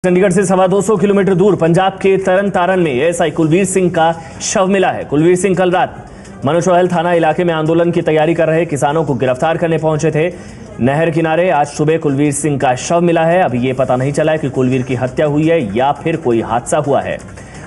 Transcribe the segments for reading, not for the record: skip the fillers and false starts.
चंडीगढ़ से 225 किलोमीटर दूर पंजाब के तरन तारण में एएसआई कुलवीर सिंह का शव मिला है। कुलवीर सिंह कल रात मनोचौहल थाना इलाके में आंदोलन की तैयारी कर रहे किसानों को गिरफ्तार करने पहुंचे थे। नहर किनारे आज सुबह कुलवीर सिंह का शव मिला है। अभी ये पता नहीं चला है कि कुलवीर की हत्या हुई है या फिर कोई हादसा हुआ है।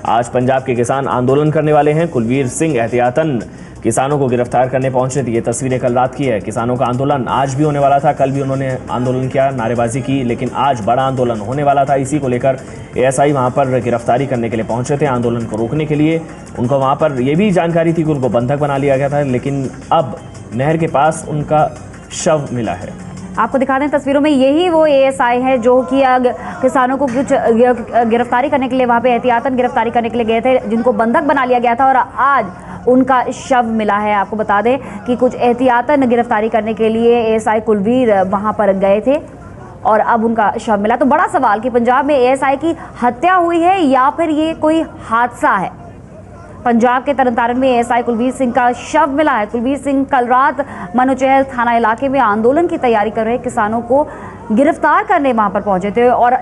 आज पंजाब के किसान आंदोलन करने वाले हैं। कुलवीर सिंह एहतियातन किसानों को गिरफ्तार करने पहुंचे थे। ये तस्वीरें कल रात की है। किसानों का आंदोलन आज भी होने वाला था। कल भी उन्होंने आंदोलन किया, नारेबाजी की, लेकिन आज बड़ा आंदोलन होने वाला था। इसी को लेकर एएसआई वहां पर गिरफ्तारी करने के लिए पहुंचे थे, आंदोलन को रोकने के लिए। उनको वहां पर यह भी जानकारी थी कि उनको बंधक बना लिया गया था, लेकिन अब नहर के पास उनका शव मिला है। आपको दिखा दें तस्वीरों में, यही वो एएसआई है जो कि किसानों को कुछ गिरफ्तारी करने के लिए वहां पे एहतियातन गिरफ्तारी करने के लिए गए थे, जिनको बंधक बना लिया गया था और आज उनका शव मिला है। आपको बता दें कि कुछ एहतियातन गिरफ्तारी करने के लिए एएसआई कुलवीर वहां पर गए थे और अब उनका शव मिला। तो बड़ा सवाल कि पंजाब में एएसआई की हत्या हुई है या फिर ये कोई हादसा है। पंजाब के तरन तारण में एएसआई कुलवीर सिंह का शव मिला है। कुलवीर सिंह कल रात मनोचौहल थाना इलाके में आंदोलन की तैयारी कर रहे किसानों को गिरफ्तार करने वहां पर पहुंचे थे और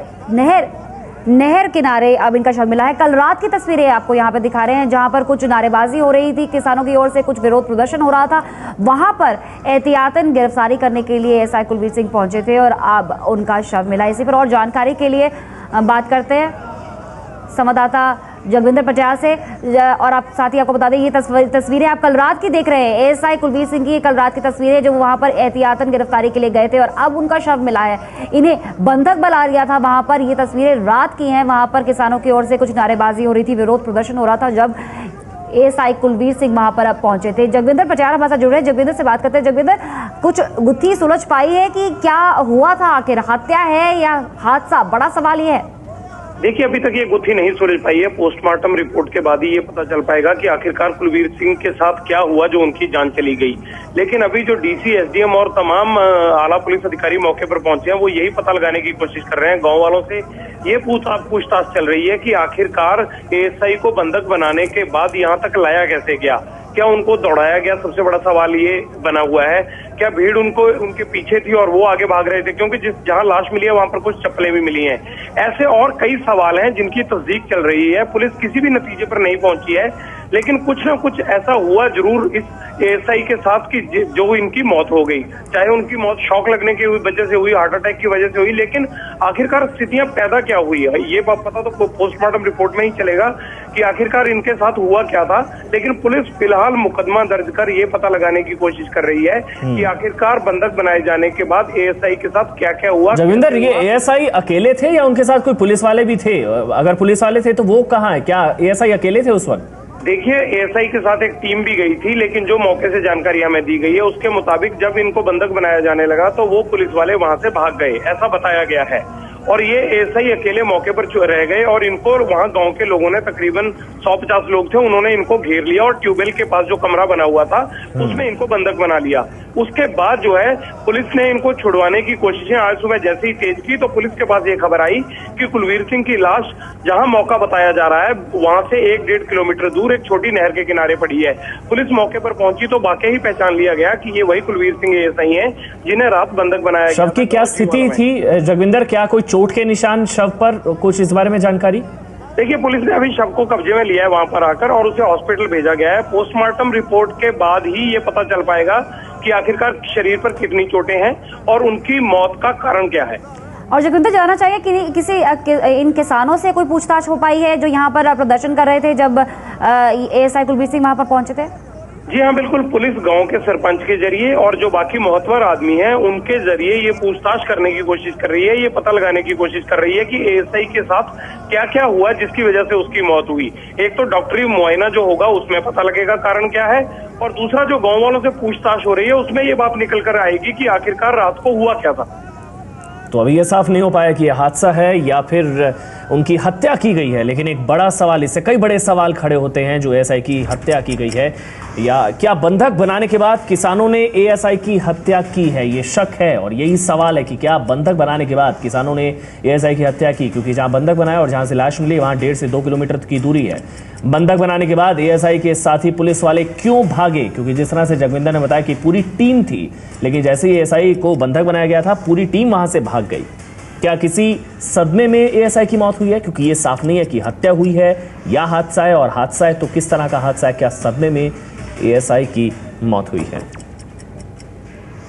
नहर किनारे अब इनका शव मिला है। कल रात की तस्वीरें आपको यहाँ पे दिखा रहे हैं, जहां पर कुछ नारेबाजी हो रही थी, किसानों की ओर से कुछ विरोध प्रदर्शन हो रहा था। वहां पर एहतियातन गिरफ्तारी करने के लिए एएसआई कुलवीर सिंह पहुंचे थे और अब उनका शव मिला। इसी पर और जानकारी के लिए बात करते हैं संवाददाता जगविंदर पटियाल से। और आप साथ ही आपको बता दें, ये तस्वीरें आप कल रात की देख रहे हैं। एएसआई कुलवीर सिंह की कल रात की तस्वीरें जो वहां पर एहतियातन गिरफ्तारी के लिए गए थे और अब उनका शव मिला है। इन्हें बंधक बना लिया था वहां पर। ये तस्वीरें रात की हैं। वहां पर किसानों की ओर से कुछ नारेबाजी हो रही थी, विरोध प्रदर्शन हो रहा था जब एएसआई कुलवीर सिंह वहां पर अब पहुंचे थे। जगविंदर पटियाल हमारे साथ जुड़ रहे हैं। जगविंदर से बात करते हैं। जगविंदर, कुछ गुत्थी सुलझ पाई है कि क्या हुआ था, आखिर हत्या है या हादसा? बड़ा सवाल ये है। देखिए, अभी तक ये गुत्थी नहीं सुलझ पाई है। पोस्टमार्टम रिपोर्ट के बाद ही ये पता चल पाएगा कि आखिरकार कुलवीर सिंह के साथ क्या हुआ जो उनकी जान चली गई। लेकिन अभी जो डीसी, एसडीएम और तमाम आला पुलिस अधिकारी मौके पर पहुंचे हैं, वो यही पता लगाने की कोशिश कर रहे हैं। गांव वालों से ये पूछताछ चल रही है कि आखिरकार एएसआई को बंधक बनाने के बाद यहाँ तक लाया कैसे गया, क्या उनको दौड़ाया गया? सबसे बड़ा सवाल ये बना हुआ है। क्या भीड़ उनके पीछे थी और वो आगे भाग रहे थे? क्योंकि जहां लाश मिली है वहां पर कुछ चप्पलें भी मिली हैं। ऐसे और कई सवाल हैं जिनकी तस्दीक चल रही है। पुलिस किसी भी नतीजे पर नहीं पहुंची है, लेकिन कुछ ना कुछ ऐसा हुआ जरूर इस एएसआई के साथ कि जो इनकी मौत हो गई। चाहे उनकी मौत शॉक लगने की वजह से हुई, हार्ट अटैक की वजह से हुई, लेकिन आखिरकार स्थितियां पैदा क्या हुई है ये पता तो पोस्टमार्टम रिपोर्ट में ही चलेगा कि आखिरकार इनके साथ हुआ क्या था। लेकिन पुलिस फिलहाल मुकदमा दर्ज कर ये पता लगाने की कोशिश कर रही है कि आखिरकार बंधक बनाए जाने के बाद एएसआई के साथ क्या क्या हुआ। जगविंदर, ये एएसआई अकेले थे या उनके साथ कोई पुलिस वाले भी थे? अगर पुलिस वाले थे तो वो कहाँ है? क्या एएसआई अकेले थे उस वक्त? देखिए, एएसआई के साथ एक टीम भी गई थी, लेकिन जो मौके से जानकारी हमें दी गई है उसके मुताबिक जब इनको बंधक बनाया जाने लगा तो वो पुलिस वाले वहां से भाग गए, ऐसा बताया गया है। और ये एएसआई अकेले मौके पर रह गए और इनको वहां गांव के लोगों ने, तकरीबन 150 लोग थे, उन्होंने इनको घेर लिया और ट्यूबवेल के पास जो कमरा बना हुआ था उसमें इनको बंधक बना लिया। उसके बाद जो है पुलिस ने इनको छुड़वाने की कोशिशें आज सुबह जैसे ही तेज की तो पुलिस के पास ये खबर आई कि कुलवीर सिंह की लाश जहां मौका बताया जा रहा है वहां से 1-1.5 किलोमीटर दूर एक छोटी नहर के किनारे पड़ी है। पुलिस मौके पर पहुंची तो वाकई ही पहचान लिया गया कि ये वही कुलवीर सिंह एएसआई हैं जिन्हें रात बंधक बनाया गया। शव की क्या स्थिति थी जगविंदर? क्या कोई चोट के निशान शव पर? कुछ इस बारे में जानकारी? देखिए, पुलिस ने अभी शव को कब्जे में लिया है वहां पर आकर और उसे हॉस्पिटल भेजा गया है। पोस्टमार्टम रिपोर्ट के बाद ही ये पता चल पाएगा कि आखिरकार शरीर पर कितनी चोटें हैं और उनकी मौत का कारण क्या है। और जगविंदर, जानना चाहिए कि इन किसानों से कोई पूछताछ हो पाई है जो यहाँ पर प्रदर्शन कर रहे थे जब एएसआई कुलवीर सिंह वहां पर पहुंचे थे? जी हाँ, बिल्कुल। पुलिस गांव के सरपंच के जरिए और जो बाकी मोहतबर आदमी हैं उनके जरिए ये पूछताछ करने की कोशिश कर रही है, ये पता लगाने की कोशिश कर रही है कि एएसआई के साथ क्या क्या हुआ जिसकी वजह से उसकी मौत हुई। एक तो डॉक्टरी मुआयना जो होगा उसमें पता लगेगा कारण क्या है, और दूसरा जो गाँव वालों से पूछताछ हो रही है उसमें ये बात निकल कर आएगी कि आखिरकार रात को हुआ क्या था। तो अभी यह साफ नहीं हो पाया कि यह हादसा है या फिर उनकी हत्या की गई है, लेकिन एक बड़ा सवाल, इससे कई बड़े सवाल खड़े होते हैं जो एएसआई की हत्या की गई है या क्या बंधक बनाने के बाद किसानों ने एएसआई की हत्या की है, ये शक है। और यही सवाल है कि क्या बंधक बनाने के बाद किसानों ने एएसआई की हत्या की, क्योंकि जहां बंधक बनाया और जहां से लाश मिली वहां 1.5 से 2 किलोमीटर की दूरी है। बंधक बनाने के बाद एएसआई के साथी पुलिस वाले क्यों भागे? क्योंकि जिस तरह से जगविंदर ने बताया कि पूरी टीम थी, लेकिन जैसे ही एएसआई को बंधक बनाया गया था पूरी टीम वहां से भाग गई। क्या किसी सदमे में एएसआई की मौत हुई है? क्योंकि ये साफ नहीं है कि हत्या हुई है या हादसा है, और हादसा है तो किस तरह का हादसा है, क्या सदमे में एएसआई की मौत हुई है।